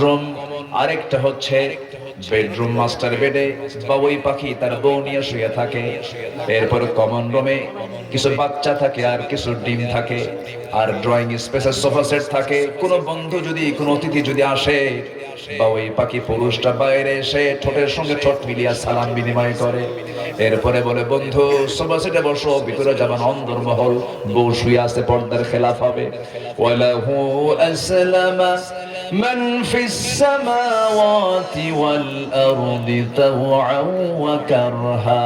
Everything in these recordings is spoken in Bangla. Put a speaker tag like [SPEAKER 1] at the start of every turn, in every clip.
[SPEAKER 1] রুম, আরেকটা হচ্ছে বেডরুম। মাস্টার বেডে বাবুই পাখি তার বউ নিয়ে শুয়ে থাকে। এরপর কমন রুমে কিছু বাচ্চা থাকে আর কিছু ডিম থাকে, আর ড্রয়িং স্পেসে সোফা সেট থাকে। কোনো বন্ধু যদি, কোনো অতিথি যদি আসে, বাবুই পাখি পুরুষটা বাইরে এসে ঠোঁটের সঙ্গে ঠোঁট মিলিয়ে সালাম বিনিময় করে। এরপরে বলে, বন্ধু সোফা সেটে বসো, ভিতরে যাবেন অন্দরমহল, বউ শুয়ে আছে, পর্দার খেলাফ হবে। ওয়ালাহু আসলামা মান ফিস সামাওয়াতি ওয়াল আরদি তাওআন ওয়া কারহা।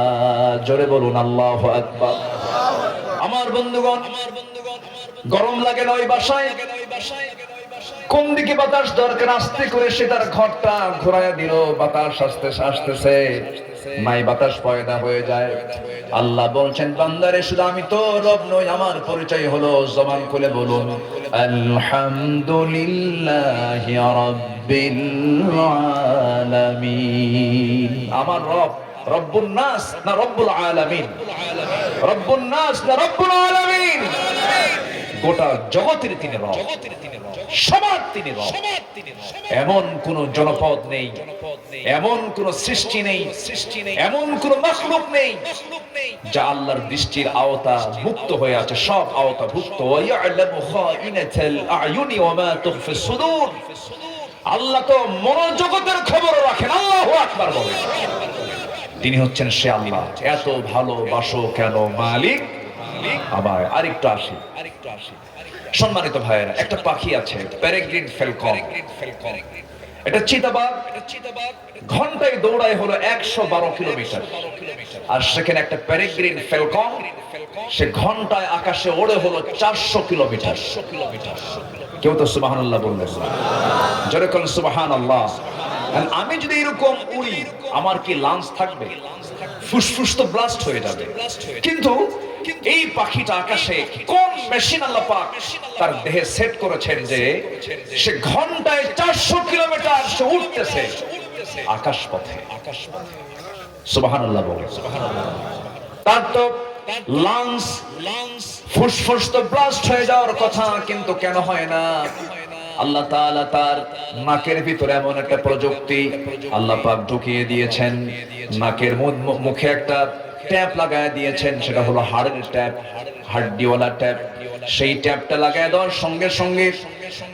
[SPEAKER 1] জোরে বলুন আল্লাহু আকবার। আমার বন্ধুগণ, গরম লাগে না ওই বাসায়? কোন দিকে বাতাস দরকার, আস্তে করে সে তার ঘরটা ঘোরায়া দিল। বাতাস আসতেছে আসতেছে, নাই বাতাস পয়দা হয়ে যায়। আল্লাহ বলছেন, বান্দারে শুধু আমি তো রব নই, আমার পরিচয় হলো, জবান খুলে বলুন আলহামদুলিল্লাহি রাব্বিল আলামিন। আমার রব রব্বুন নাস না রব্বুল আলামিন? রব্বুন নাস না রব্বুল আলামিন? গোটা জগতের তিনি রব, সবার তিনি রব। এমন কোন জনপদ নেই, এমন কোন সৃষ্টি নেই, এমন কোন মাখলুক নেই যা আল্লাহর দৃষ্টির আওতা মুক্ত হয়ে আছে। সব আওতা ভুক্ত। ওয়ায়ালামু খাইনাতাল আয়ুনি ওয়া মা তুখফিস সুদূর। আল্লাহ তো মনোজগতের খবর রাখেন। আল্লাহু আকবার বলেন। তিনি হচ্ছেন সে আল্লাহ। এত ভালোবাসো কেন মালিক? আবার আরেকটু আসি। সম্মানিত ভাইয়েরা, একটা পাখি আছে প্যারাগ্রিন ফ্যালকন। এটা চিতাবাঘ। ঘন্টায় দৌড়ায় হলো 112 কিলোমিটার। আর সেখানে একটা প্যারাগ্রিন ফ্যালকন, সে ঘন্টায় আকাশে ওড়ে হলো 400 কিলোমিটার। কেউ তো সুবহানাল্লাহ বললেন না? জোরে বলেন সুবহানাল্লাহ। আমি যদি এরকম উড়ি, আমার কি লাঞ্চ থাকবে? ফুসফুস তো ব্লাস্ট হয়ে যাবে। কিন্তু এই পাখিটা আকাশে কোন মেশিন আল্লাহ পাক তার দেহে সেট করেছেন যে সে ঘন্টায় 400 কিলোমিটার সে উঠতেছে আকাশ পথে। সুবহানাল্লাহ বলে। তার তো লাংস ফুসফুস তো ব্লাস্ট হয়ে যাওয়ার কথা, কিন্তু কেন হয় না? আল্লাহ তাআলা তার নাকের ভিতরে এমন একটা প্রযুক্তি আল্লাহ পাক ঢুকিয়ে দিয়েছেন। নাকের মুখে একটা ট্যাপ লাগায় দিয়েছেন, সেটা হলো হাড়ের ট্যাপ, হাড্ডিওয়ালা ট্যাপ। সেই ট্যাপটা লাগায় দেওয়ার সঙ্গে সঙ্গে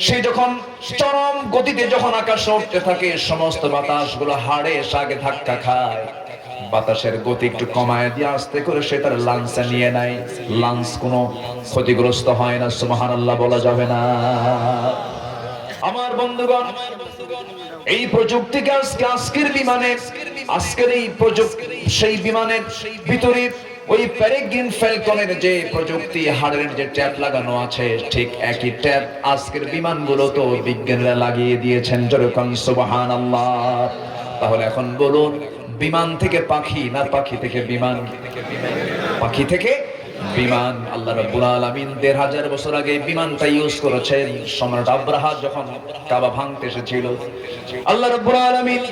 [SPEAKER 1] সে যখন চরম গতিতে যখন আকাশে উঠতে থাকে, সমস্ত বাতাসগুলো হাড়ে এসে আগে ধাক্কা খায়। বাতাসের গতি একটু কমায় দিয়ে আস্তে করে সে তার লাংসে নিয়ে নেয়। লাংস কোনো ক্ষতিগ্রস্ত হয় না। সুবহানাল্লাহ বলা যাবে না? আমার বন্ধুগণ, এই প্রযুক্তিকে আজকের বিমানে, আজকের এই প্রযুক্তি, সেই বিমানের ভিতরে ওই প্যারাগ্রিন ফ্যালকনের যে প্রযুক্তি, হাড়ের যে ট্যাপ লাগানো আছে, ঠিক একই ট্যাপ আজকের বিমানগুলো তো বিজ্ঞানীরা লাগিয়ে দিয়েছেন। যেরকম সুবহানাল্লাহ। তাহলে এখন বলুন, বিমান থেকে পাখি না পাখি থেকে বিমান? পাখি থেকে বিমান। আল্লাহ রাব্বুল আলামিন ১৫০০ বছর আগে বিমানটা ইউজ করেছেন। সম্রাট আব্রাহা যখন কাবা ভাঙতে এসেছিল, আল্লাহ রাব্বুল আলামিন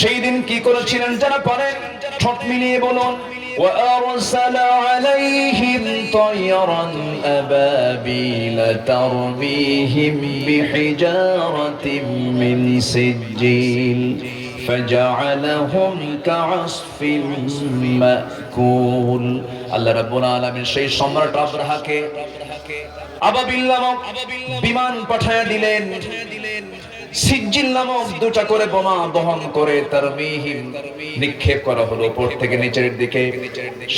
[SPEAKER 1] সেই দিন কি করেছিলেন যারা পারেন ঠোঁট মিলিয়ে বলুন, وَأَرْسَلَ عَلَيْهِمْ طَيْرًا أَبَابِيلَ تَرْمِيهِمْ بِحِجَارَةٍ مِّنْ سِجِّيلٍ فَجَعَلَهُمْ كَعَصْفٍ مَأْكُولٍ। আল্লাহ রাব্বুল আলামিন সেই সম্রাট আব্রাহাকে আবাবিল নামক বিমান পাঠিয়ে দিলেন। সিজ্জিল নামক দুটা করে বোমা বহন করে তারমিহিম নিক্ষেপ করা হলো উপর থেকে নিচের দিকে।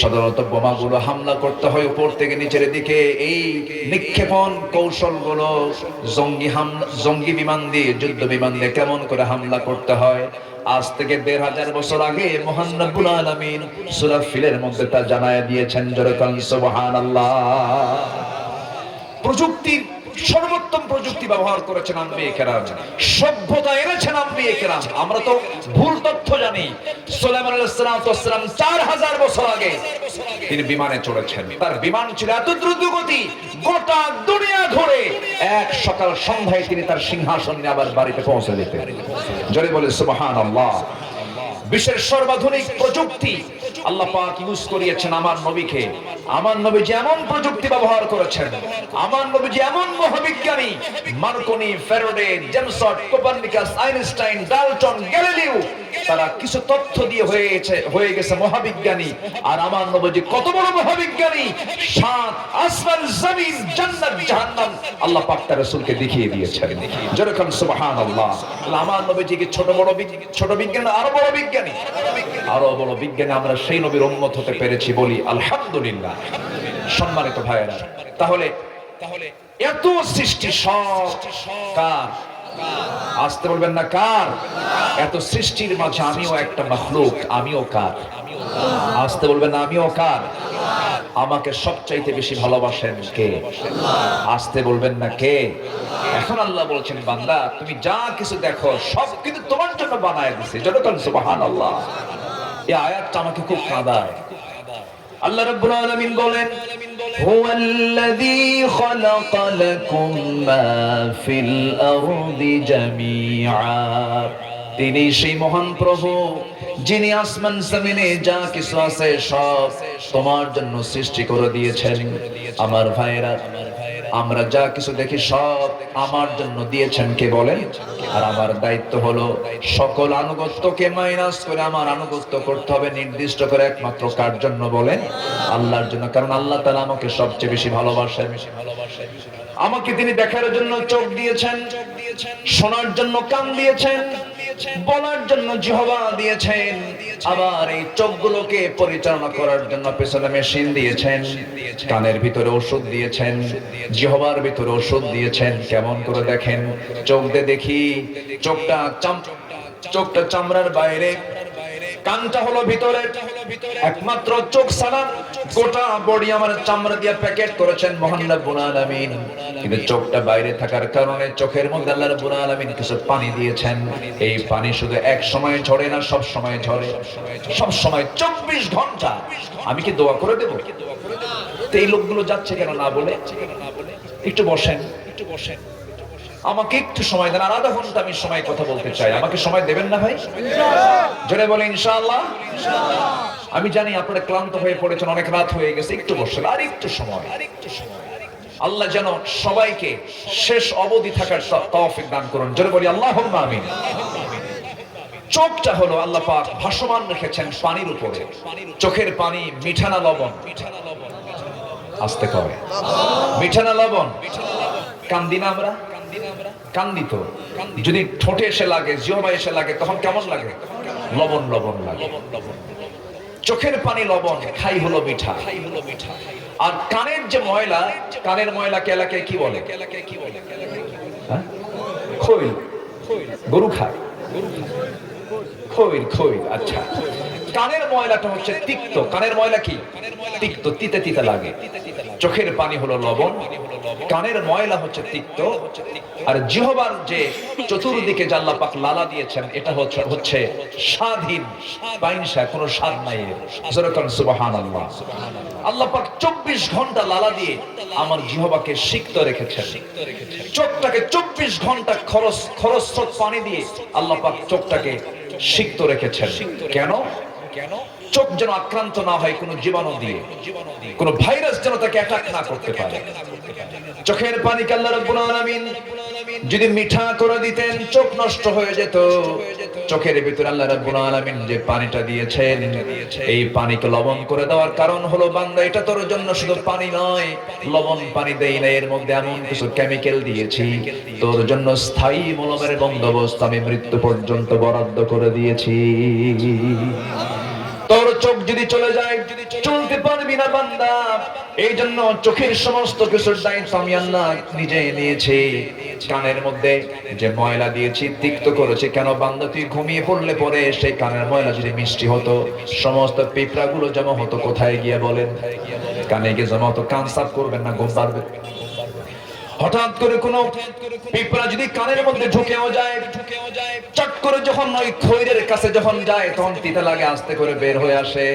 [SPEAKER 1] সাধারণত বোমাগুলো হামলা করতে হয় উপর থেকে নিচের দিকে। এই নিক্ষেপণ কৌশলগুলো জঙ্গি বিমান দিয়ে, যুদ্ধ বিমান দিয়ে কেমন করে হামলা করতে হয়, আজ থেকে ১৫০০ বছর আগে মহান রব্বুল আলামিন সূরা ফিলের মধ্যে তা জানায় দিয়েছেন। যেরকম সুবহানাল্লাহ। প্রযুক্তির সর্বোত্তম প্রযুক্তি ব্যবহার করেছেন আম্বিয়ে কেরাম, সভ্যতা এনেছেন আম্বিয়ে কেরাম। আমরা তো ভুল তথ্য জানি। সুলাইমান আলাইহিস সালাম ৪০০০ বছর আগে তিনি বিমানে চড়েছেন। তার বিমান ছিল এত দ্রুত গতি, গোটা দুনিয়া ঘুরে এক সকাল সন্ধ্যায় তিনি তার সিংহাসন নিয়ে আবার বাড়িতে পৌঁছে যেতেন। জোরে বলে সুবহানাল্লাহ। বিশ্বের সর্বাধুনিক প্রযুক্তি আল্লাহ পাক ইউজ করিয়েছেন আমার নবীকে। আমার নবী যেমন প্রযুক্তি ব্যবহার করেছেন, আমার নবী যেমন মহাবিজ্ঞানী, Marconi, Faraday, James Watt, Copernicus, Einstein, Dalton, Galileo, তারা কিছু তথ্য দিয়ে হয়ে গেছে মহাবিজ্ঞানী। আর আমার নবী কত বড় মহাবিজ্ঞানী, সাত আসমান, জমিন, জান্নাত, জাহান্নাম আল্লাহ পাক তার রাসূলকে দেখিয়ে দিয়েছেন। যেরকম সুবহানাল্লাহ। আমার নবীজিকে ছোট বিজ্ঞানী, আরো বড় বিজ্ঞানী, আরো বড় বিজ্ঞানী আমরা সেই নবীর উম্মত হতে পেরেছি, বলি আলহামদুলিল্লাহ। সম্মানিত ভাইয়েরা, তাহলে এত সৃষ্টি সব কার? আসতে বলবেন না কার? এত সৃষ্টির মাঝে আমিও একটা মাখলুক, আমিও কার? আসতে বলবেন না আমিও কার? আমাকে সবচাইতে বেশি ভালোবাসেন কে? আসতে বলবেন না কে? এখন আল্লাহ বলছেন, বান্দা তুমি যা কিছু দেখো সব কিন্তু তোমার জন্য বানায় দিয়েছে। যতক্ষণ সুবহানাল্লাহ। এই আয়াতটা আমাকে খুব কাঁদায়। আল্লাহ রাব্বুল আলামিন বলেন, হুয়াল্লাযী খালাকা লাকুম মা ফিল আরদি জামিআ। তিনি সেই মহান প্রভু যিনি আসমান জমিনে যা কিছু আছে সব তোমার জন্য সৃষ্টি করে দিয়েছেন। আমার ভাইয়েরা, আমরা যা কিছু দেখি সব আমার জন্য দিয়েছেন কে বলেন? আর আমার দায়িত্ব হলো সকল আনুগত্যকে মাইনাস করে আমার আনুগত্য করতে হবে নির্দিষ্ট করে একমাত্র কার জন্য বলেন? আল্লাহর জন্য। কারণ আল্লাহ তাআলা আমাকে সবচেয়ে বেশি ভালোবাসেন। আমাকে তিনি দেখার জন্য চোখ দিয়েছেন, শোনার জন্য কান দিয়েছেন, বলার জন্য জিহ্বা দিয়েছেন, আবার এই চোখগুলোকে পরিচালনা করার জন্য পেছনে মেশিন দিয়েছেন, কানের ভিতরে ওষুধ দিয়েছেন, জিহ্বার ভিতরে ওষুধ দিয়েছেন। কেমন করে দেখেন? চোখ দিয়ে দেখি, চোখটা চামড়ার বাইরে, কানটা হলো ভিতরে। একমাত্র চোখ ছাড়া গোটা বডি আমার চামড়া দিয়ে প্যাকেট করেছেন মহান রব্বুল আলামিন। কিন্তু চোখটা বাইরে থাকার কারণে চোখের মধ্যে আল্লাহ রব্বুল আলামিন কিছু পানি দিয়েছেন। এই পানি শুধু এক সময় ঝরে না, সব সময় ঝরে, সব সময় 24 ঘন্টা। আমি কি দোয়া করে দেব? তো এই লোকগুলো যাচ্ছে কেন না বলে? একটু বসেন, আমাকে একটু সময় দেন, আর আধা ঘন্টা আমি সময় কথা বলতে চাই। আমাকে সময় দেবেন না ভাই? জোরে বলে ইনশাআল্লাহ। আমি জানি আপনারা ক্লান্ত হয়ে পড়েছেন, অনেক রাত হয়ে গেছে, একটু বসেন, আর একটু সময়। আল্লাহ যেন সবাইকে শেষ অবধি থাকার তৌফিক দান করুন। জোরে বলি আল্লাহুম্মা আমিন। চোখটা হলো আল্লাহ পাক ভাসমান রেখেছেন পানির উপরে। চোখের পানি মিঠা না লবণ? আসতে কবে? মিঠা না লবণ? কান্দি না আমরা? কান্দি তো। যদি ঠোঁটে এসে লাগে, জিহ্বায় এসে লাগে, তখন কেমন লাগে? লবণ লবণ লাগে। চোখের পানি লবণ, খাই হলো মিঠা। আর কানের যে ময়লা, কানের ময়লাকে এলাকায় কি বলে? খৈল। গরু খায় খৈল, খৈল। আচ্ছা, কানের ময়লাটা হচ্ছে তিক্ত। কানের ময়লা কি? তিক্ত, তিতে তিতে লাগে। চোখের পানি হলো লবণ, কানের ময়লা হচ্ছে তিক্ত। আর জিহ্বার যে চতুর্দিকে আল্লাহ পাক লালা দিয়েছেন, এটা হচ্ছে স্বাদহীন, বাইনসা, কোনো স্বাদ নাই। যেরকম সুবহানাল্লাহ। আল্লাহ পাক 24 ঘন্টা লালা দিয়ে আমার জিহ্বাকে সিক্ত রেখেছেন। চোখটাকে 24 ঘন্টা খরচ পানি দিয়ে আল্লাহ পাক চোখটাকে সিক্ত রেখেছেন। কেন? চোখ যেন আক্রান্ত না হয় কোনো জীবাণু দিয়ে, কোনো ভাইরাস যেন তাকে অ্যাটাক না করতে পারে। চোখের পানিকে আল্লাহ রাব্বুল আলামিন যদি মিঠা করে দিতেন, চোখ নষ্ট হয়ে যেত। চোখের ভিতরে আল্লাহ রাব্বুল আলামিন যে পানিটা দিয়েছেন, এই পানিকে লবণ করে দেওয়ার কারণ হলো, বান্দা এটা তোর জন্য শুধু পানি নয়, লবণ পানি দেই না, এর মধ্যে এমন কিছু কেমিক্যাল দিয়েছি, তোর জন্য স্থায়ী মলমের বন্দোবস্ত আমি মৃত্যু পর্যন্ত বরাদ্দ করে দিয়েছি। তোর চোখ যদি চলে যায়, চলতে পারবি না বান্দা। এই জন্য চোখের সমস্ত কিছুর দায়িত্ব আমি আল্লাহ নিজে নিয়েছি। কানের মধ্যে যে ময়লা দিয়েছি, তিক্ত করেছি কেন? বান্দা তুই ঘুমিয়ে পড়লে পরে সেই কানের ময়লা যদি মিষ্টি হতো, সমস্ত পিঁপড়াগুলো জমা হতো কোথায় গিয়ে বলেন? কানে গিয়ে জমা হতো। কান সাফ করবেন না, ঘুম পারবে। হঠাৎ করে কোনো পিঁপড়া যদি কানের মধ্যে ঢুকেও যায়, চট করে যখন ওই খৈরের কাছে যখন যায় তখন তিতা লাগে, আস্তে করে বের হয়ে আসে।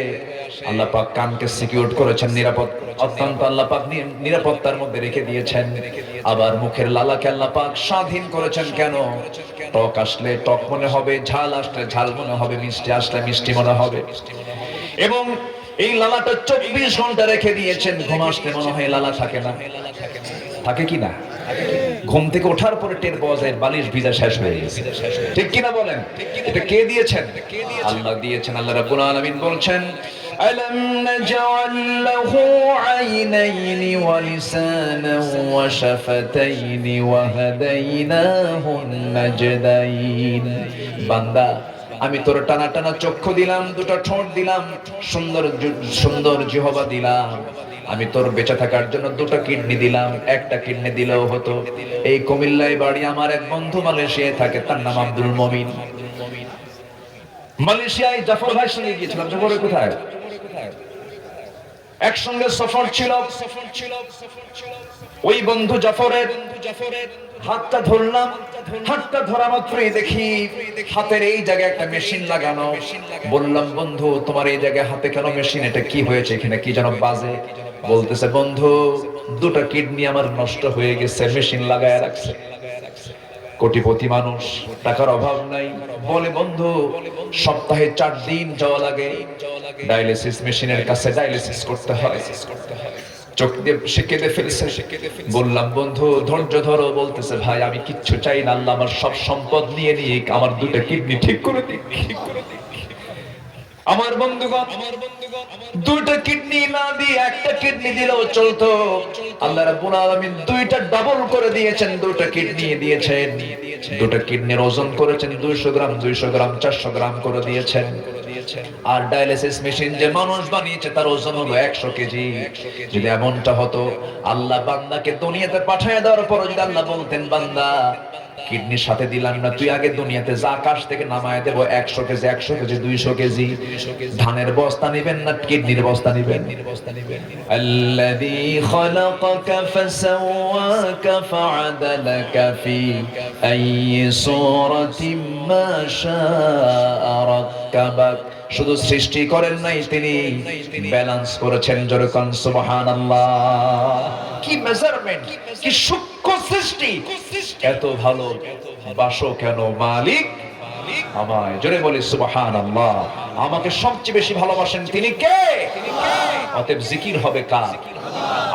[SPEAKER 1] আল্লাহ পাক কানকে সিকিউর করেছেন, নিরাপদ, অত্যন্ত আল্লাহ পাক নিরাপত্তার মধ্যে রেখে দিয়েছেন। আবার মুখের লালাকে আল্লাহ পাক স্বাধীন করেছেন। কেন? টক আসলে টক মনে হবে, ঝাল আসলে ঝাল মনে হবে, মিষ্টি আসলে মিষ্টি মনে হবে। এবং এই লালাটা 24 ঘন্টা রেখে দিয়েছেন। ঘুম আসলে মনে হয় লালা থাকে না, থাকে কি না? ঘুম থেকে ওঠার পরে টের পাওয়া যায় বালিশ ভিজা শেষ হয়ে গেছে। ঠিক কিনা বলেন? এটা কে দিয়েছেন? আল্লাহ দিয়েছেন। আল্লাহ রাব্বুল আলামিন বলছেন, আলাম নাজআল লাহু আইনাইনি ওয়া লিসানান ওয়া শাফাতাইনি ওয়া হাদাইনাহু নাজদাইন। বান্দা, আমি তোর টানা টানা চক্ষু দিলাম, দুটো ঠোঁট দিলাম, সুন্দর সুন্দর জিহ্বা দিলাম। আমি তোর বেঁচে থাকার জন্য দুটো কিডনি দিলাম, একটা কিডনি দিলেও হতো। এই কুমিল্লায় বাড়ি, আমার এক বন্ধু মালয়েশিয়ায় থাকে, তার নাম আব্দুল মমিন। মালয়েশিয়ায় জাফর ভাইয়ের সঙ্গে গিয়েছিলাম। জাফরের কোথায়? একসঙ্গে সফর ছিল। ওই বন্ধু জাফরের হাতটা ধরলাম। হাতটা ধরা মাত্রই দেখি হাতের এই জায়গায় একটা মেশিন লাগানো। বললাম, বন্ধু তোমার এই জায়গায় হাতে কেন মেশিন? এটা কি হয়েছে? এখানে কি যেন বাজে। বলতেছে, বন্ধু দুটো কিডনি আমার নষ্ট হয়ে গেছে, মেশিন লাগায় রাখছে। কোটিপতি মানুষ, টাকার অভাব নাই। বলে, বন্ধু সপ্তাহে 4 দিন যাওয়া লাগে ডায়ালিসিস মেশিনের কাছে, ডায়ালিসিস করতে হয়। চোখ দিয়ে সে কেঁদে ফেলছে। বললাম, বন্ধু ধৈর্য ধরো। বলতেছে, ভাই আমি কিচ্ছু চাই না, আল্লাহ আমার সব সম্পদ নিয়ে নিয়ে আমার দুটো কিডনি ঠিক করে দিক। আমার বন্ধুগণ, দুইটা কিডনি না দিয়ে একটা কিডনি দিলেও চলতো। আল্লাহ রাব্বুল আলামিন দুইটা ডাবল করে দিয়েছেন, দুইটা কিডনি দিয়েছেন। দুটো কিডনির ওজন করেছেন 200 গ্রাম, 200 গ্রাম 400 গ্রাম করে দিয়েছেন। আর ডায়ালিসিস মেশিন যে মানুষ বানিয়েছে তার ওজন হলো 100 কেজি। যদি এমনটা হতো, আল্লাহ বান্দাকে দুনিয়াতে পাঠিয়ে দেওয়ার পর যদি আল্লাহ বলতেন, বান্দা কিডনির সাথে দিলাম না, তুই আগে দুনিয়াতে যা, আকাশ থেকে নামায় দেবো 100 কেজি, 100 কেজি, 200 কেজি। ধানের বস্তা নেবেন না কিডনির বস্তা নেবেন? আল্লাযী খালাকাকা ফাসাওয়াকা ফাআদালাকা ফি আইয়ি সূরাতিন মা শাআ রাক্কাবাক। শুধু সৃষ্টি করেন নাই, তিনি ব্যালেন্স করেছেন। জোরে কোন সুবহানাল্লাহ। কি মেজারমেন্ট, কি সূক্ষ্ম সৃষ্টি! এত ভালো বাসো কেন মালিক আমায়? জোরে বলি সুবহানাল্লাহ। আমাকে সবচেয়ে বেশি ভালোবাসেন তিনি কে? অতএব জিকির হবে কার?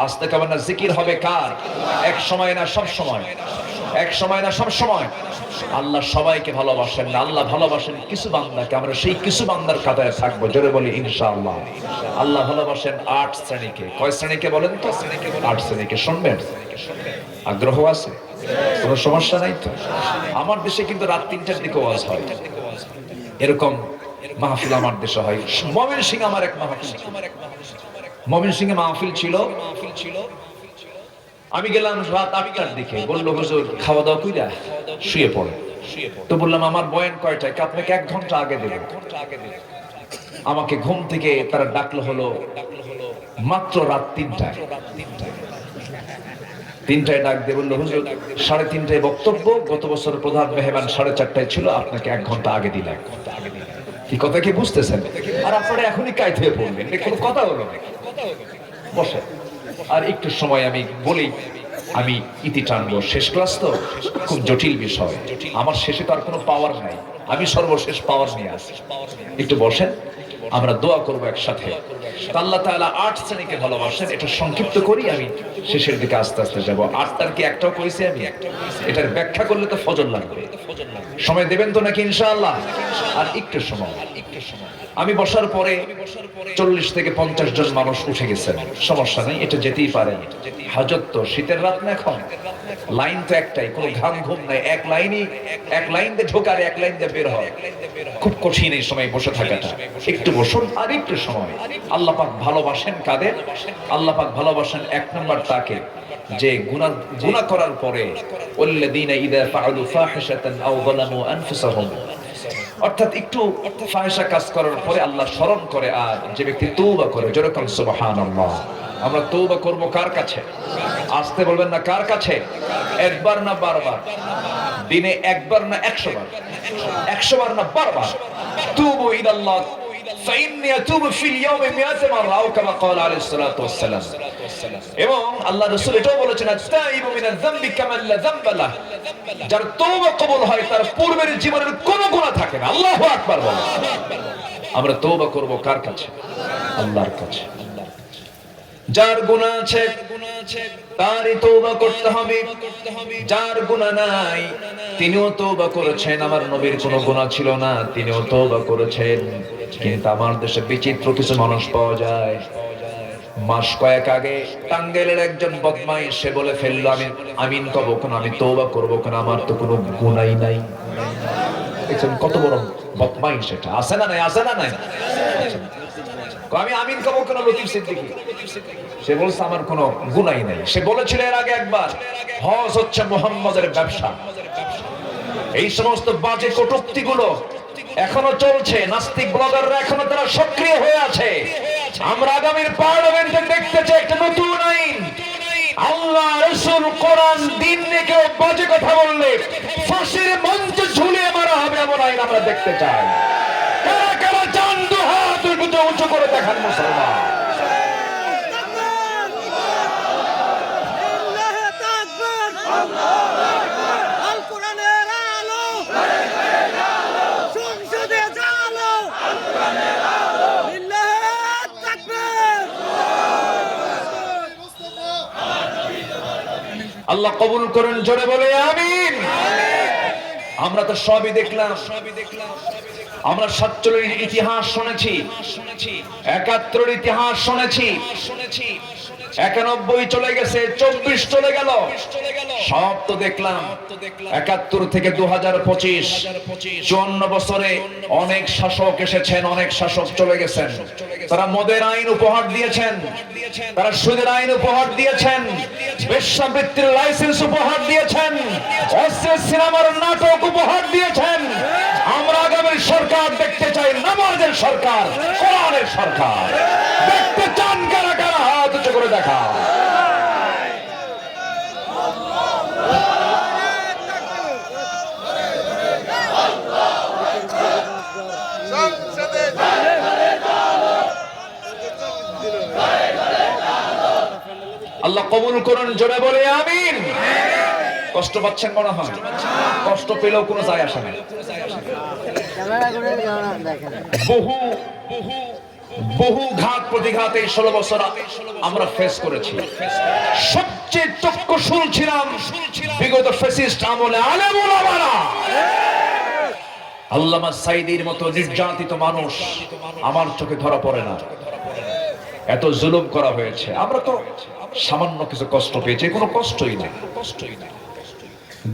[SPEAKER 1] আস্তে কবেন না, জিকির হবে কার? এক সময় না সব সময়, এক সময় না সব সময়। আল্লাহ সবাইকে ভালোবাসেন না, আল্লাহ ভালোবাসেন কিছু বান্দাকে। আমরা সেই কিছু বান্দার কাতারে থাকবো। জোরে বলি ইনশাআল্লাহ। আল্লাহ ভালোবাসেন 8 শ্রেণীকে। কয় শ্রেণীকে বলেন তো? 8 শ্রেণীকে। শুনবেন? আগ্রহ আছে? কোনো সমস্যা নাই তো? আমার দেশে কিন্তু রাত 3টার দিকে ওয়াজ হয়। এরকম মাহফিল আমার দেশে হয়। ময়মনসিংহে আমার এক মাহফিল, ময়মনসিংহে মাহফিল ছিল। আমি গেলাম রাত 8টার দিকে। বললো, হুজুর খাওয়া দাওয়া কইরা শুয়ে পড়ে। তো বললাম, আমার বয়ান কয়টায়? আপনাকে 1 ঘন্টা আগে দেব। আমাকে ঘুম থেকে তারা ডাকলো হলো মাত্র রাত 3টায়। 3টায় ডাক দিয়ে বললো, হুজুর 3:30টায় বক্তব্য, গত বছর প্রধান মেহমান 4:30টায় ছিল, আপনাকে 1 ঘন্টা আগে দিলাম। কি কথা কি বুঝতেছেন? আর আপনারা এখনই কাইত হয়ে পড়লেন, কোনো কথা হলো না। বসে আর একটু সময় আমি বলি, আমি ইতি টানবো। শেষ ক্লাস তো, খুব জটিল বিষয়। আমার শেষে তো আর কোনো পাওয়ার নাই, আমি সর্বশেষ পাওয়ার নিয়ে আসি। একটু বসেন, আমরা দোয়া করবো একসাথে। আল্লাহ তাআলা 8 শ্রেণীকে ভালোবাসেন। এটা সংক্ষিপ্ত করি, আমি শেষের দিকে আস্তে আস্তে যাবো। 8টার কি একটাও করেছি আমি? এটার ব্যাখ্যা করলে তো ফজর লাগবে। সময় দেবেন তো নাকি ইনশাআল্লাহ? আর একটু সময়। আমি বসার পরে 40 থেকে 50 জন মানুষ উঠে গেছেন। সমস্যা নেই, এটা যেতেই পারে। হাজত তো, শীতের রাত না এখন, লাইন তো একটাই, কোনো ঘাম ঘুম নাই। এক লাইন দিয়ে ঢোকার, এক লাইন দিয়ে বের হয়। খুব কঠিন এই সময় বসে থাকাটা। একটু বসুন আর একটু সময়। আল্লাহ পাক ভালোবাসেন কাদের? আল্লাহ পাক ভালোবাসেন 1 নম্বর তাকে যে গুনাহ করার পরে ওয়াল্লাযীনা ইযা ফাআলু ফাহিশাতান আও যালামু আনফুসাহুম, অর্থাৎ একটু ফাহিশা কাজ করার পরে আল্লাহ স্মরণ করে আর যে ব্যক্তি তওবা করে। যেরকম সুবহানাল্লাহ। আমরা তওবা করব কার কাছে? আসতে বলবেন না, কার কাছে? একবার না বারবার? দিনে একবার না 100 বার? 100 বার না বারবার? তুবু ইলাল্লাহ ফাইন্নী আতুবু ফিল ইয়াউমি 100 মাররা আও কামা ক্বালা আলাইহিস সালাতু ওয়াস সালাম। এবং আল্লাহ রাসূল এটাও বলেছেন, আত-তাইবু মিনাজ যামবি কামান লা যামবা লাহ। যার তওবা কবুল হয় তার পূর্বের জীবনের কোনো গুনাহ থাকে না। আল্লাহু আকবার বলেন। আমরা তওবা করব কার কাছে? আল্লাহর কাছে। যার গুনাহ আছে তারই তওবা করতে হবে, যার গুনাহ নাই তিনিও তওবা করেছেন। আমার নবীর কোনো গুনাহ ছিল না, তিনিও তওবা করেছেন। কিন্তু আমার দেশে বিচিত্র কিছু মানুষ পাওয়া যায়। মাস কয়েক আগে টাঙ্গাইলের একজন বদমাইশ সে বলে ফেললো, আমি আমিন কব কেন, আমি তওবা করব কেন, আমার তো কোনো গুনাহই নাই। দেখছেন কত বড় বদমাইশ এটা? আছে না নাই? আছে না নাই? আমি আমিন কব কেন লতিফ সিদ্দিকী? সে বলছে আমার কোনো গুনাহই নাই। সে বলেছিল এর আগে একবার, হজ হচ্ছে মুহাম্মাদের ব্যবসা। এই সমস্ত বাজে কটূক্তিগুলো এখনো চলছে। নাস্তিক ব্লগাররা এখনো তারা সক্রিয় হয়ে আছে। আমরা আগামীর পার্লামেন্টে দেখতে চাই একটা নতুন আইন। আল্লাহ, রাসূল, কোরআন, দিন নিয়ে কেউ বাজে কথা বললে ফাঁসির মঞ্চে ঝুলিয়ে মারা হবে, এমন আইন আমরা দেখতে চাই। কারা কারা চান দুহাত উঁচু করে দেখান মুসলমান। আল্লাহ কবুল করেন, জোরে বলে আমিন। আমরা তো সবই দেখলাম। আমরা 47 ইতিহাস শুনেছি, 71 ইতিহাস শুনেছি, 91 চলে গেছে, 24 চলে গেল, সব তো দেখলাম। 71 থেকে 2025, 54 বছরে অনেক শাসক এসেছেন, অনেক শাসক চলে গেছেন। তারা মদের আইন উপহার দিয়েছেন, তারা সুদের আইন উপহার দিয়েছেন, বেশ্যাবৃত্তির লাইসেন্স উপহার দিয়েছেন, অশ্লীল সিনেমার নাটক উপহার দিয়েছেন। আমরা আগামী সরকার দেখতে চাই, নামাজের সরকার, কোরআনের সরকার দেখতে চান। কারা কারা হাত উঁচু করে দেখা? আল্লাহ কবুল করুন, জোরে বলে আমিন। কষ্ট পাচ্ছেন মনে হয়? কষ্ট পেলেও কোনো যায় আসে না। বহু বহু বহু ঘাত প্রতিঘাত এই 16 বছর আমরা ফেস করেছি। সবচেয়ে চক্ষুশূল ছিলাম বিগত ফ্যাসিস্ট আমলে আলেম ওলামারা। আল্লামা সাঈদীর মতো নির্যাতিত মানুষ আমার চোখে ধরা পড়ে না। এত জুলুম করা হয়েছে, আমরা তো সামান্য কিছু কষ্ট পেয়েছি, কোনো কষ্টই না।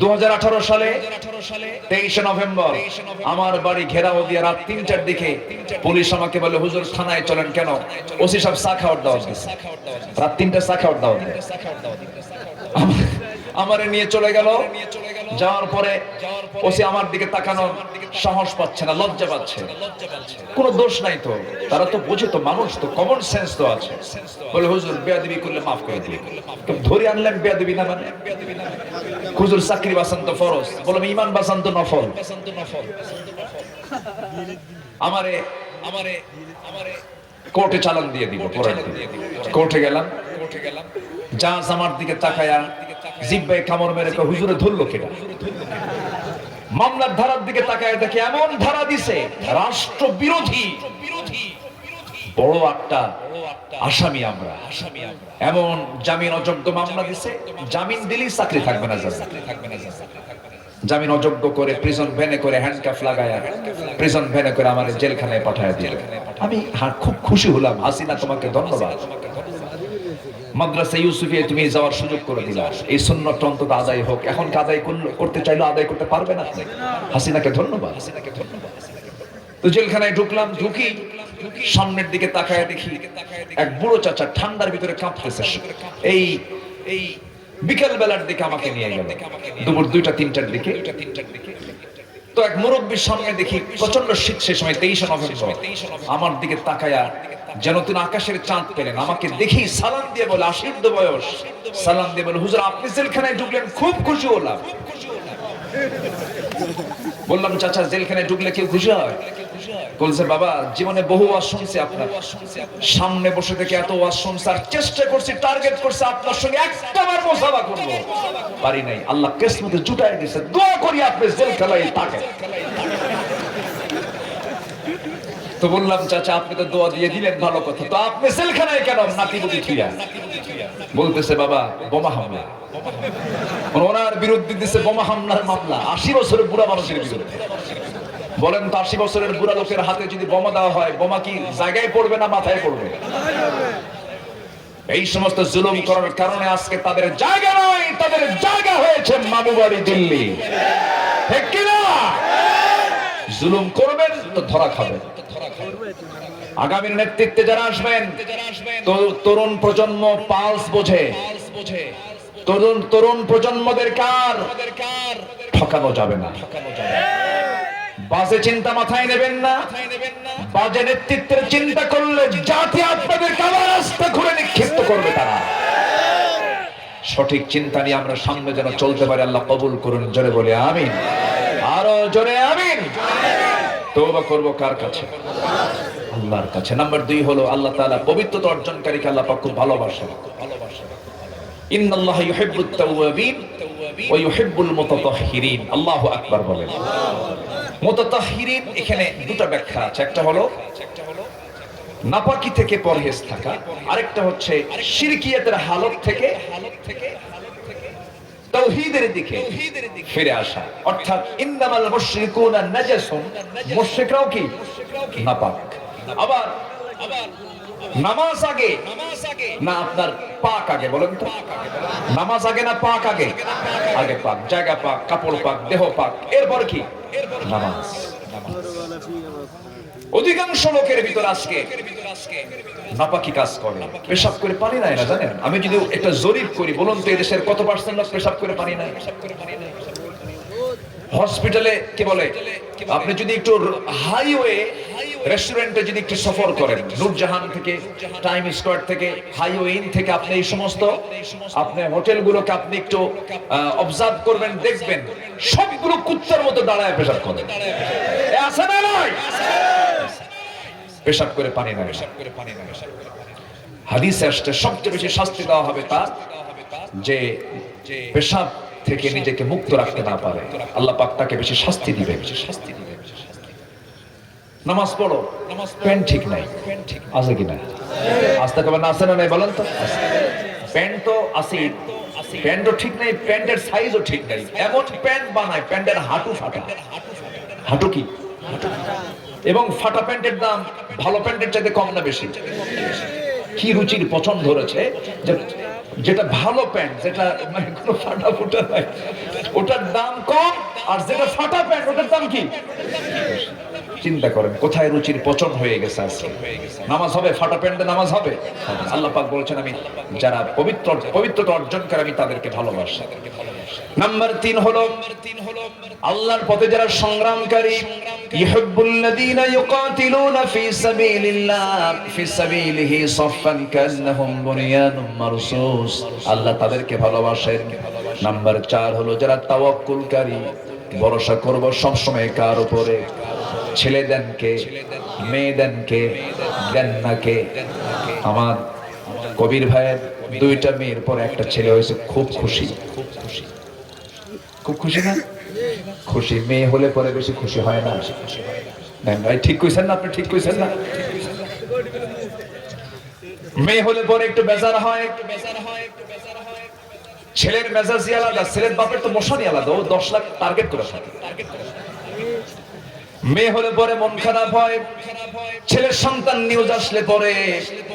[SPEAKER 1] 2018 সালে 23 নভেম্বর আমার বাড়ি ঘেরাও দিয়ে রাত 3টার দিকে পুলিশ আমাকে বলে, হুজুর থানায় চলেন। কেন? ওসি সাহেব চা খাওয়ার দাওয়াত দিয়েছে। রাত 3টায় চা খাওয়ার দাওয়াত দিয়েছে। আমারে নিয়ে চলে গেল। যাওয়ার পরে ওসি আমার দিকে তাকানোর সাহস পাচ্ছে না, লজ্জা পাচ্ছে। কোনো দোষ নাই তো, তারা তো বোঝে তো, মানুষ তো, কমন সেন্স তো আছে। বলে, হুজুর বেয়াদবি করলে মাফ করে দিই। ধরে আনলেন বেয়াদবি না মানে? হুজুর চাকরি বাঁচান তো ফরজ, বললাম ইমান বাঁচান তো নফল। আমারে আমারে আমারে কোর্টে চালান দিয়ে দিব। কোর্টে গেলাম, জাজ আমার দিকে তাকায়া জিহ্বায় কামড় মেরে কয়, হুজুরে ধরলো কেটা? মামলার ধারার দিকে তাকায় দেখে এমন ধারা দিছে, রাষ্ট্র বিরোধী বড় একটা আসামি আমরা। এমন জামিন অযোগ্য মামলা দিছে, জামিন দিলেই চাকরি থাকবে না। জামিন অযোগ্য করে প্রিজন ভ্যানে করে হ্যান্ডকাফ লাগায়া প্রিজন ভ্যানে করে আমার জেলখানায় পাঠায় দিল। আমি খুব খুশি হলাম, হাসিনা তোমাকে ধন্যবাদ। মাদ্রাসা ইউসুফিয়া তুমি যাওয়ার সুযোগ করে দিলা, এই সুন্নাত অন্তত আদায় হোক। এখন আদায় করতে চাইলে আদায় করতে পারবে না। হাসিনাকে ধন্যবাদ। তো জেলখানায় ঢুকলাম, ঢুকি সামনের দিকে তাকায় দেখি এক বুড়ো চাচা ঠান্ডার ভিতরে কাঁপতেছে। এই এই বিকেল বেলার দিকে আমাকে নিয়ে গেল, দুপুর 2টা-3টার দিকে। তো এক মুরব্বীর সামনে দেখি প্রচন্ড শীত, সে সময় 23 নভেম্বর, আমার দিকে তাকায়া যেন তিনি আকাশের চাঁদ পেলেন। আমাকে দেখি সালাম দিয়ে বলে, আশীর্দ বয়স, সালাম দিয়ে বলে, হুজুর আপনি জেলখানায় ঢুকলেন, খুব খুশি হলাম। বললাম চাচা জেলখানায় ঢুকলে কেউ খুশি হয়? বলছে বাবা জীবনে বহু ওয়াজ শুনছি, আপনার সামনে বসে থেকে এত ওয়াজ শুনছি, আর চেষ্টা করছি, টার্গেট করছি আপনার সঙ্গে একটাবার মুসাফা করব, পারি নাই। আল্লাহ কিসমতে জুটাই দিয়েছে, দোয়া করি আপনি জেলখানায় থাকেন। তো বললাম চাচা আপনি তো দোয়া দিয়ে দিলেন, ভালো কথা, তো আপনি জেলখানায় কেন নাতিপুতি থুইয়া? বলতেছে বাবা বোমা হামলা, ওনার বিরুদ্ধে দিছে বোমা হামলার মামলা, 80 বছরের বুড়া মানুষের বিরুদ্ধে। বলেন তো 80 বছরের বুড়া লোকের হাতে যদি বোমা দেওয়া হয়, বোমা কি জায়গায় পড়বে না মাথায় পড়বে? এই সমস্ত জুলুম করার কারণে আজকে তাদের জায়গা নয়, তাদের জায়গা হয়েছে মামুবাড়ি দিল্লি, ঠিক কি না? জুলুম করবেন তো ধরা খাবেন। আগামীর নেতৃত্বে যারা আসবেন, তরুণ প্রজন্ম পালস বোঝে, তরুণ প্রজন্মদের কার ঠকানো যাবে না। বাজে চিন্তা মাথায় নেবেন না, বাজে নেতৃত্বের চিন্তা করলে জাতি আপনাদের কাবার রাস্তা ঘুরে নিক্ষিপ্ত করবে তারা। সঠিক চিন্তা নিয়ে আমরা সামনে যেন চলতে পারি, আল্লাহ কবুল করুন, জোরে বলে আমিন, আরো জোরে আমিন। তওবা করব কার কাছে? আল্লাহর কাছে। নাম্বার 2 হলো আল্লাহ তাআলা পবিত্রতা অর্জনকারীকে আল্লাহ পাক খুব ভালোবাসেন। ইন্নাল্লাহা ইউহিব্বুত তাওয়াবিন ওয়া ইউহিব্বুল মুতাতাহহিরিন। আল্লাহু আকবার বলেন। মুতাতাহহিরিন এখানে দুটো ব্যাখ্যা আছে, একটা হলো নাপাকি থেকে পরহেজ থাকা, আরেকটা হচ্ছে শিরকিয়াতের হালত থেকে তাওহীদের দিকে ফিরে আসা। অর্থাৎ ইন্নামাল মুশরিকুনা নাজাসুন, মুশরিকরাও কি নাপাক। আবার নামাজ আগে না আপনার পাক আগে? বলেন তো নামাজ আগে না পাক আগে? আগে পাক, জায়গা পাক, কাপড় পাক, দেহ পাক, এরপর কি নামাজ। অধিকাংশ লোকের ভিতর আজকে নাপাকি কাজ করে, পেশাব করে পানি নাই না, জানেন? আমি যদি একটা জরিপ করি, বলুন তো এদেশের কত পার্সেন্ট লোক পেশাব করে পানি নাই? হসপিটালে কি বলে, আপনি যদি একটু হাইওয়ে রেস্টুরেন্টে যদি একটু সফর করেন, নূরজাহান থেকে, টাইম স্কয়ার থেকে, হাইওয়ে ইন থেকে, আপনি এই সমস্ত আপনি হোটেলগুলোকে আপনি একটু অবজার্ভ করবেন, দেখবেন সবগুলো কুত্তার মতো দাঁড়ায় পেশাব করে। আছে না নয়? পেশাব করে পানি না, হাদিসে আসছে সবচেয়ে বেশি শাস্তি দেওয়া হবে তার যে পেশাব থেকে নিজেকে মুক্ত রাখতে না পারে, আল্লাহ পাক তাকে বেশি শাস্তি দিবে। নামাজ পড়ো, প্যান্ট ঠিক নাই, আছে কিনা? আস্তে কবে না, আছে না নাই বলেন তো? প্যান্ট তো আছে, প্যান্টও ঠিক নাই, প্যান্টের সাইজও ঠিক নাই, এমন প্যান্ট বানায় প্যান্টের হাঁটু ফাটা। হাঁটু কি? এবং ফাটা প্যান্টের দাম ভালো প্যান্টের চাইতে কম না বেশি? কি রুচির পছন্দ ধরেছে যে যেটা ভালো প্যান্ট, যেটা মানে কোনো ফাটা ফুটা নাই, ওটার দাম কম, আর যেটা ফাটা প্যান্ট ওটার দাম কি? চিন্তা করেন কোথায় রুচির পচন হয়ে গেছে আজকে। নামাজ হবে ফাটা প্যান্টে নামাজ হবে? আল্লাহ পাক বলেছেন আমি যারা পবিত্রতা অর্জন করে আমি তাদেরকে ভালোবাসি। নাম্বার 3 হলো আল্লাহর পথে যারা সংগ্রামকারী, ইউহিব্বুল্লাযীনা ইউকাতিলুনা ফি সাবিলিল্লাহ ফি সাবিলিহি সাফফান কান্নাহুম বুনিয়ানুম মারসুস, আল্লাহ তাদেরকে ভালোবাসেন। নাম্বার 4 হলো যারা তাওয়াক্কুলকারী, ভরসা করব সব সময় কার উপরে? ছেলে দেন কে, মেয়ে দেন কে, দেন না কে? আমার কবির ভাইয়ের 2টা মেয়ের পর একটা ছেলে হয়েছে, খুব খুশি, খুব খুশি না? খুশি মেয়ে হলে পরে বেশি খুশি হয় না? ভাই ঠিক কইছেন না? আপনি ঠিক কইছেন না? মেয়ে হলে পরে একটু বেজার হয়, ছেলের মেজাজি আলাদা, ছেলের বাপের তো মশানি আলাদা, ও 10 লাখ টার্গেট করে থাকে। মেয়ে হলে পরে মন খারাপ হয়, ছেলের সন্তান নিউজ আসলে পরে,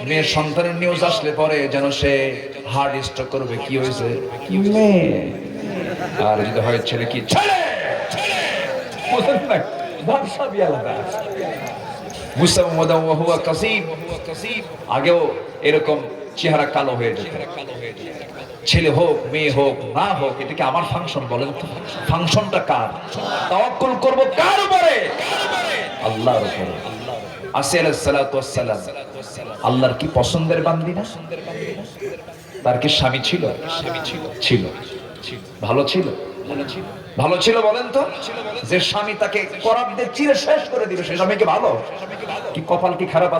[SPEAKER 1] মেয়ের সন্তানের নিউজ আসলে পরে যেন সে হার্ট স্ট্রোক করবে, কি হয়েছে, কি মেয়ে। আর যদি হয় ছেলে, কি ছেলে, আগেও এরকম চেহারা কালো হয়ে যেত, ছেলে হোক মেয়ে হোক না হোক, এটা কি আমার ফাংশন? বলেন তো, ফাংশনটা কার? তাওয়াক্কুল করব কার উপরে? আল্লাহর উপরে। আসিয়া আলাইহিস সালাতু ওয়াস সালাম আল্লাহর কি পছন্দের বান্দি না? তার কি স্বামী ছিল? ছিল। ভালো ছিল? ভালো ছিল বলেন তো? যে স্বামী তাকে করাত দিয়ে চিরে শেষ করে দিল, সে স্বামীকে ভালো? কি কপাল কি খারাপ?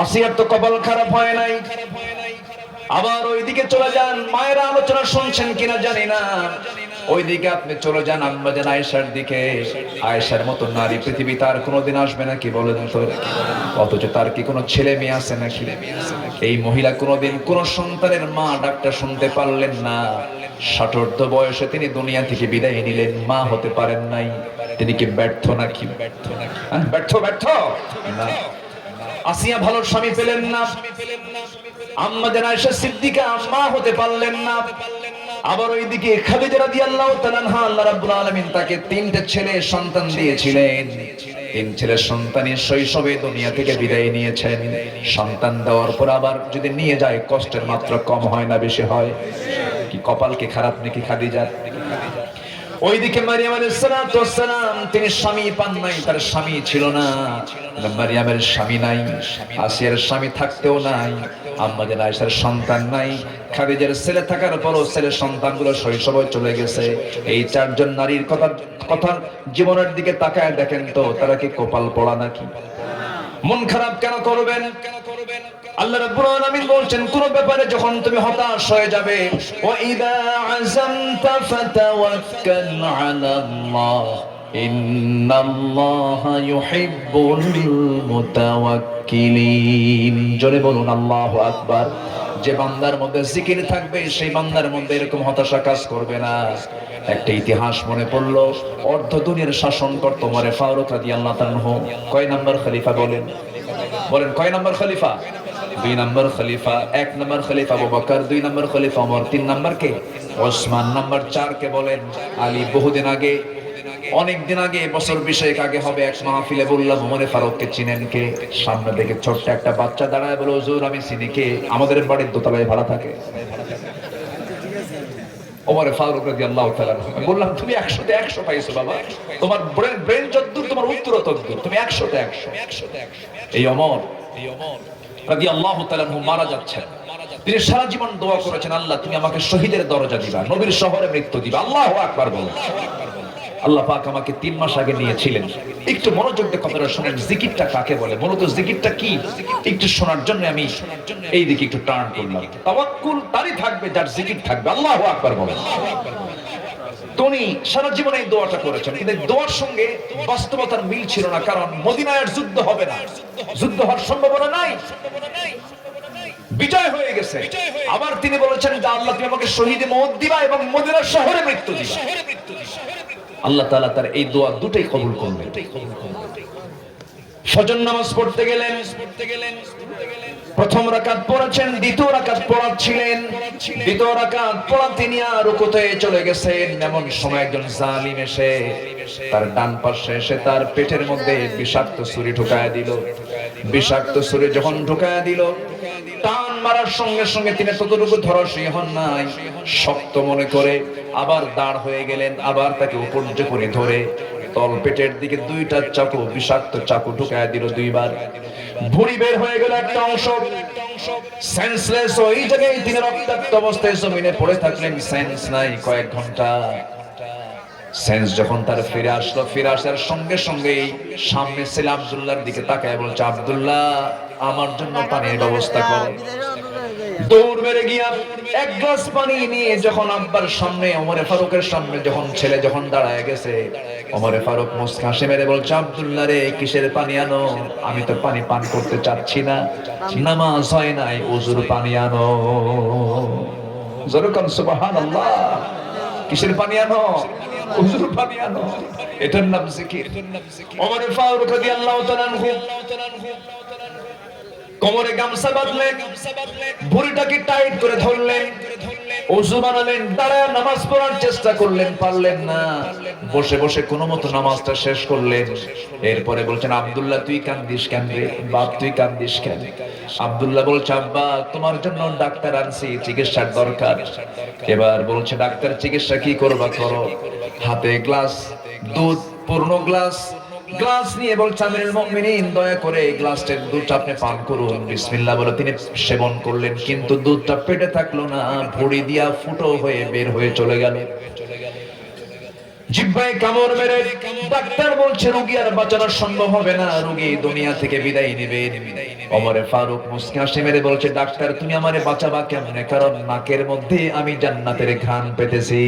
[SPEAKER 1] আসিয়ার তো কপাল খারাপ হয় নাই। আবার ওইদিকে চলে যান, মায়েরা আলোচনা শুনছেন কিনা জানি না, ওইদিকে আপনি চলে যান আম্মা জান আয়েশার দিকে। আয়েশার মতো নারী পৃথিবী তার কোনোদিন আসবে নাকি বলেন তো? অথচ তার কি কোনো ছেলে মেয়ে আছে নাকি? এই মহিলা কোনোদিন কোন সন্তানের মা ডাকটা শুনতে পারলেন না। ষাটোর্ধ্ব বয়সে তিনি দুনিয়া থেকে বিদায় নিলেন, মা হতে পারেন নাই। তিনি কি ব্যর্থ নাকি? ব্যর্থ না। আসিয়া ভালো স্বামী পেলেন না, আম্মা জান আয়েশা সিদ্দিকা মা হতে পারলেন না। আবার ওইদিকে খাদিজা রাদিয়াল্লাহু তাআলা আনহা, আল্লাহ রাব্বুল আলামিন তাকে তিনটে ছেলে সন্তান দিয়েছিলেন। তিন ছেলের সন্তানের শৈশবে দুনিয়া থেকে বিদায় নিয়েছেন। সন্তান দেওয়ার পর আবার যদি নিয়ে যায়, কষ্টের মাত্রা কম হয় না বেশি হয়? কি কপাল কি খারাপ নাকি খাদিজার? ওইদিকে মারিয়াম আলাইহিস সালাতু ওয়াস সালাম, তিনি স্বামী পান নাই, তার স্বামী ছিল না। মারিয়ামের স্বামী নাই, আসিয়ার স্বামী থাকতেও নাই, আম্মা জান আয়েশার সন্তান নাই, খাদিজার ছেলে থাকার পরও ছেলের সন্তানগুলো শৈশবে চলে গেছে। এই চারজন নারীর কথা জীবনের দিকে তাকায় দেখেন তো, তারা কি কপাল পোড়া নাকি? মন খারাপ কেন করবেন? আল্লাহ রাব্বুল আলামিন বলছেন, কোন ব্যাপারে যখন তুমি হতাশ হয়ে যাবে, ওয়া ইযা আযামতা ফাতাওয়াক্কাল আলাল্লাহ ইন্নাল্লাহা ইউহিব্বুল মুতাওয়াক্কিলিন। জোরে বলুন আল্লাহু আকবার। যে বান্দার মধ্যে জিকির থাকবে, সেই বান্দার মধ্যে এরকম হতাশা কাজ করবে না। একটা ইতিহাস মনে পড়লো, অর্ধ দুনিয়ার শাসন করত ওমর ফারুক রাদিয়াল্লাহু তাআলা। কয় নাম্বার খলিফা বলেন? কয় নাম্বার খলিফা? 2 নম্বর খলিফা। 1 নম্বর খলিফা আবু বকর, 2 নম্বর খলিফা ওমর, 3 নম্বর কে? ওসমান, নাম্বার 4 কে বলেন? আলী। বহুদিন আগে, অনেক দিন আগে, বছর 20 আগে হবে, এক মাহফিলে বললাম ওমর ফারুককে চিনেন কে? সামনে থেকে ছোট্ট একটা বাচ্চা দাঁড়ায় বলে, হুজুর আমি চিনি। কে? আমাদের বাড়ির দোতলায় ভাড়া থাকে। ওমর ফারুক রাদিয়াল্লাহু তাআলা। বললাম, তুমি 100তে 100 পাইছো বাবা, তোমার ব্রেন যদ্দূর তোমার উত্তর তদ্দূর, তুমি 100তে 100। এই ওমর রাদিয়াল্লাহু তাআলা মারা যাচ্ছেন, তিনি সারা জীবন দোয়া করেছেন, আল্লাহ তুমি আমাকে শহীদের দরজা দিবা, নবীর শহরে মৃত্যু দিবা। আল্লাহু আকবার বলো। আল্লাহ পাক আমাকে 3 মাস আগে নিয়েছিলেন। একটু মনোযোগ দিয়ে কথাটা শুনেন, জিকিরটা কাকে বলে, মূলত জিকিরটা কি, একটু শোনার জন্য আমি এই দিকে একটু টার্ন করলাম। তাওয়াক্কুল তারই থাকবে যার জিকির থাকবে। আল্লাহু আকবার বলো। তিনি সারা জীবন এই দোয়াটা করেছেন, কিন্তু দোয়ার সঙ্গে বাস্তবতার মিল ছিল না, কারণ মদিনায় আর যুদ্ধ হবে না, যুদ্ধ হওয়ার সম্ভাবনা নাই, বিজয় হয়ে গেছে। আবার তিনি বলেছেন যে আল্লাহ তুমি আমাকে শহীদে মওত দিবা এবং মদিনার শহরে মৃত্যু দিবা। আল্লাহ তাআলা তার এই দোয়া দুটোই কবুল করলেন। ফজর নামাজ পড়তে গেলেন, প্রথম রাকাত পড়েছেন, দ্বিতীয় রাকাত পড়াচ্ছিলেন, দ্বিতীয় রাকাত পড়া তিনি আর রুকুতে চলে গেছেন। এমন সময় একজন জালিম এসে তার ডান পাশে এসে তার পেটের মধ্যে বিষাক্ত ছুরি ঢুকায় দিল। বিষাক্ত ছুরি যখন ঢুকায় দিল, টান মারার সঙ্গে সঙ্গে তিনি ততটুকু ধরাশয়ী হন নাই, শক্ত মনে করে আবার দাঁড় হয়ে গেলেন, আবার তাকে উপর্য করে ধরে তল পেটের দিকে 2টা চাকু, বিষাক্ত চাকু ঢুকায় দিল 2 বার। ভুঁড়ি বের হয়ে গেল একটা অংশ, সেন্সলেস। ওই জায়গায় তিনি রক্তাক্ত অবস্থায় জমিনে পড়ে থাকলেন, সেন্স নাই কয়েক ঘন্টা। সেন্স যখন তার ফিরে আসলো, ফিরে আসার সঙ্গে সঙ্গেই সামনে ছেলে আব্দুল্লাহর দিকে তাকায় বলছে, আব্দুল্লাহ আমার জন্য পানির ব্যবস্থা করো। দৌড় মেরে গিয়া 1 গ্লাস পানি নিয়ে যখন আব্বার সামনে, ওমর ফারুকের সামনে যখন ছেলে যখন দাঁড়ায় গেছে, ওমর ফারুক মুস্কি হাসি মেরে বলছে, আব্দুল্লাহ রে কিসের পানি আনো? আমি তো পানি পান করতে চাচ্ছি না, নামাজ হয় নাই, ওযুর পানি আনো। জোরে কোন সুবহানাল্লাহ। কিসের পানি আনো? ওযুর পানি আনো। এটার নাম জিকির। ওমর ফারুক রাদিয়াল্লাহু তাআলা আনহু কোমরে গামছা বাঁধলেন, ভুঁড়িটাকে টাইট করে ধরলেন, ওযু বানালেন, দাঁড়ায় নামাজ পড়ার চেষ্টা করলেন, পারলেন না। বসে বসে কোনো মতো নামাজটা শেষ করলেন। এরপরে বলছেন, আব্দুল্লাহ তুই কান্দিস কেন রে? বাপ তুই কান্দিস কেন? আব্দুল্লাহ বলছে আব্বা তোমার জন্য ডাক্তার আনছি, চিকিৎসার দরকার। এবার বলছে ডাক্তার চিকিৎসা কি করবা করো। হাতে গ্লাস দুধ, পূর্ণ গ্লাস নিয়ে বলছে আমিরুল মুমিনিন দয়া করে এই গ্লাসের দুধটা আপনি পান করুন। বিসমিল্লাহ বলে তিনি সেবন করলেন, কিন্তু দুধটা পেটে থাকলো না, ভুঁড়ি দিয়া ফুটো হয়ে বের হয়ে চলে গেল। জিহ্বায় কামড় মেরে ডাক্তার বলছে রোগী আর বাঁচানো সম্ভব হবে না, রোগী দুনিয়া থেকে বিদায় নেবে। ওমরে ফারুক মুস্কি হাসি মেরে বলছে ডাক্তার তুমি আমারে বাঁচাবা কেমনে, কারণ নাকের মধ্যে আমি জান্নাতের ঘ্রাণ পেতেছি,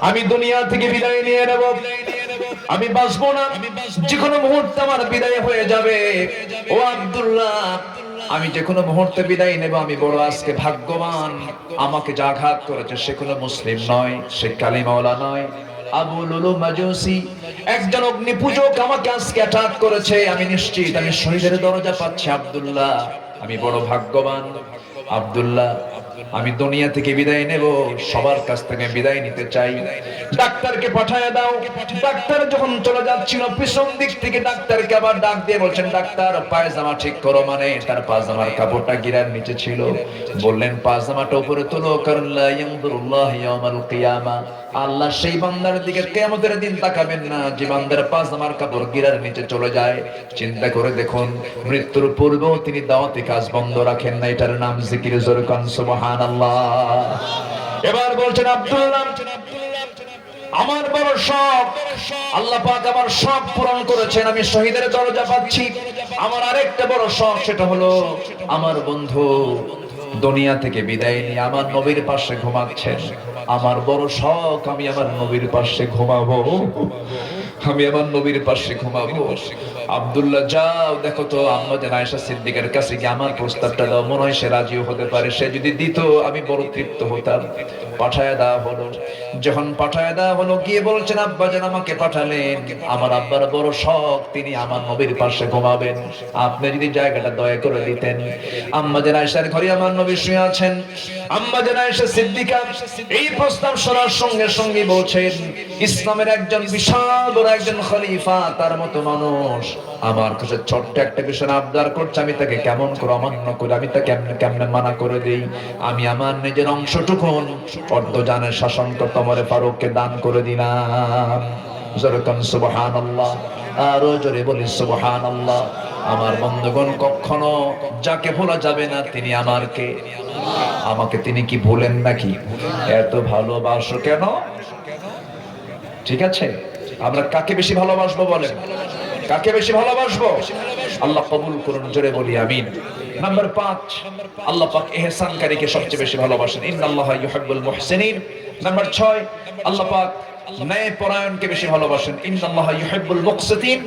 [SPEAKER 1] আমি দুনিয়া থেকে বিদায় নিয়ে নেব, আমি বাঁচবো না, যে কোনো মুহূর্তে আমার বিদায় হয়ে যাবে। ও আব্দুল্লাহ আমি যে কোনো মুহূর্তে বিদায় নেব, আমি বড় আজকে ভাগ্যবান। আমাকে যা আঘাত করেছে সে কোনো মুসলিম নয়, সে কালিমাওয়ালা নয়, আবু লুলু মাজুসি একজন অগ্নি পূজক আমাকে আজকে অ্যাটাক করেছে, আমি নিশ্চিত আমি শহীদের দরজা পাচ্ছি। আব্দুল্লাহ আমি বড় ভাগ্যবান। আব্দুল্লাহ আমি দুনিয়া থেকে বিদায় নেব, সবার কাছ থেকে বিদায় নিতে চাই, ডাক্তারকে পাঠায় দাও। ডাক্তার যখন চলে যাচ্ছিল পিছন দিক থেকে ডাক্তারকে আবার ডাক দিয়ে বলছেন ডাক্তার পায়জামা ঠিক করো, মানে তার পায়জামার কাপড়টা গিরার নিচে ছিল। বললেন পায়জামাটা উপরে তোলো, কারণ লা ইয়ানজুরুল্লাহু ইয়াওমাল কিয়ামা, আল্লাহ সেই বান্দার দিকে কিয়ামতের দিন তাকাবেন না যে বান্দার পায়জামার কাপড় গিরার নিচে চলে যায়। চিন্তা করে দেখুন মৃত্যুর পূর্বেও তিনি দাওয়াতি কাজ বন্ধ রাখেন না, এটার নাম জিকির। জোরে কান সুবহানাল্লাহ। এবার বলছেন আব্দুল্লাহ আমার বড় শখ, আল্লাহ পাক আমার শখ পূরণ করেছেন, আমি শহীদের দরজা পাচ্ছি। আমার আরেকটা বড় শখ, সেটা হলো আমার বন্ধু দুনিয়া থেকে বিদায় নিয়ে আমার নবীর পাশে ঘুমাচ্ছেন। আমার বড় শখ আমি আমার নবীর পাশে ঘুমাবো, আমি আমার নবীর পাশে ঘুমাবো। আব্দুল্লাহ যাও দেখো তো আম্মা জান আয়েশা সিদ্দিকার কাছে গিয়ে আমার প্রস্তাবটা দাও, মনে হয় সে রাজিও হতে পারে, সে যদি দিত আমি বড় তৃপ্ত হতাম। পাঠায় দেওয়া হলো। যখন পাঠায় দেওয়া হলো গিয়ে বলছেন আব্বা জান আমাকে পাঠালেন, আমার আব্বার বড় শখ তিনি আমার নবীর পাশে ঘুমাবেন, আপনি যদি জায়গাটা দয়া করে দিতেন। আম্মা জান আয়েশার ঘরে আমার নবী শুয়ে আছেন। আম্মা জান আয়েশা সিদ্দিকা এই প্রস্তাব শোনার সঙ্গে সঙ্গে বলছেন ইসলামের একজন বিশাল বড় একজন খলিফা, তার মতো মানুষ আমার কাছে ছোট্ট একটা বিষয় আবদার করছে, আমি তাকে কেমন করে অমান্য করে, আমি তাকে কেমনে মানা করে দেই। আমি আমার নিজের অংশটুকু অর্ধ জানের শাসন করতে ওমরে ফারুককে দান করে দিলাম। জোরে কান সুবহানাল্লাহ, আরো জোরে বলি সুবহানাল্লাহ। আমার বন্ধুগণ কখনো যাকে ভোলা যাবে না তিনি আমাকে, আমাকে তিনি কি ভুলেন নাকি? এত ভালোবাসো কেন? ঠিক আছে আমরা কাকে বেশি ভালোবাসবো বলেন, কাকে বেশি ভালোবাসবো? আল্লাহ কবুল করুন, জোরে বলি আমিন। নাম্বার 5 আল্লাহ পাক ইহসানকারীকে সবচেয়ে বেশি ভালোবাসেন, ইন্নাল্লাহা ইউহিব্বুল মুহসিনিন। নাম্বার 6 আল্লাহ পাক ন্যায় পরায়ণকে বেশি ভালোবাসেন, ইন্নাল্লাহা ইউহিব্বুল মুকসিতিন।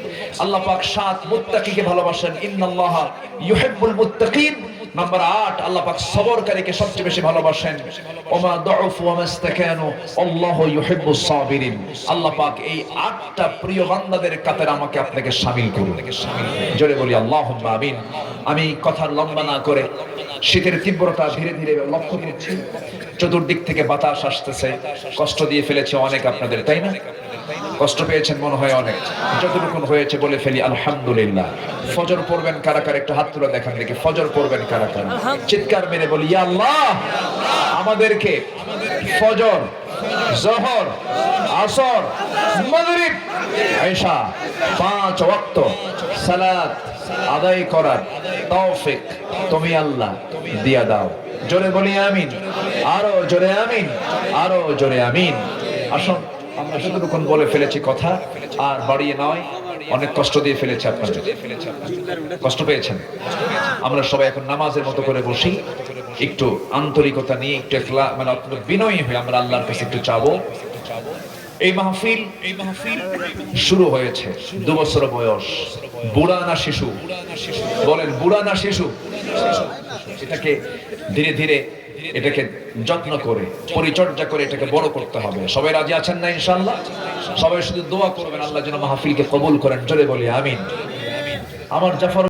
[SPEAKER 1] আল্লাহ পাক 7 মুত্তাকিকে ভালোবাসেন, ইন্নাল্লাহা ইউহিব্বুল মুত্তাকিন। নাম্বার 8 আল্লাহ পাক সবরকারীকে সবচেয়ে বেশি ভালোবাসেন, ওমা দুউফু ওয়া মাস্তাকানু আল্লাহু ইউহিব্বুস সাবিরিন। আল্লাহ পাক এই 8টা প্রিয় বান্দাদের কাতারে আমাকে আপনাকে শামিল করুন, জোরে বলি আল্লাহুম্মা আমিন। আমি কথা লম্বা না করে শীতের তীব্রতা ধীরে ধীরে লক্ষ্য করছি, চতুর্দিক থেকে বাতাস আসতেছে, কষ্ট দিয়ে ফেলেছে অনেক আপনাদের, তাই না? কষ্ট পেয়েছেন মনে হয় অনেক, যতটুকু হয়েছে বলে ফেলি আলহামদুলিল্লাহ। ফজর পড়বেন কারা কারা একটু হাত তুলে দেখান দেখি, ফজর পড়বেন কারা কারা, চিৎকার মেরে বলি ইয়া আল্লাহ আমাদেরকে ফজর, যোহর, আসর, মাগরিব, ইশা 5 ওয়াক্ত সালাত আদায় করার তৌফিক তুমি আল্লাহ দিয়া দাও। জোরে বলি আমিন, আরো জোরে আমিন, আরো জোরে আমিন। আসুন আমরা যতটুকু বলে ফেলেছি কথা আর বাড়িয়ে নয়, অনেক কষ্ট দিয়ে ফেলেছে আপনাদের, কষ্ট পেয়েছেন। আমরা সবাই এখন নামাজের মতো করে বসি, একটু আন্তরিকতা নিয়ে একটু মানে অত্যন্ত বিনয়ী হয়ে আমরা আল্লাহর কাছে একটু চাবো। এই মাহফিল শুরু হয়েছে 2 বছর বয়স, বুড়া না শিশু বলেন, বুড়া না শিশু? এটাকে ধীরে ধীরে এটাকে যত্ন করে পরিচর্যা করে এটাকে বড় করতে হবে। সবাই রাজি আছেন না ইনশাআল্লাহ? সবাই শুধু দোয়া করবেন আল্লাহ যেন মাহফিলকে কবুল করেন, জোরে বলি আমিন। আমার জাফর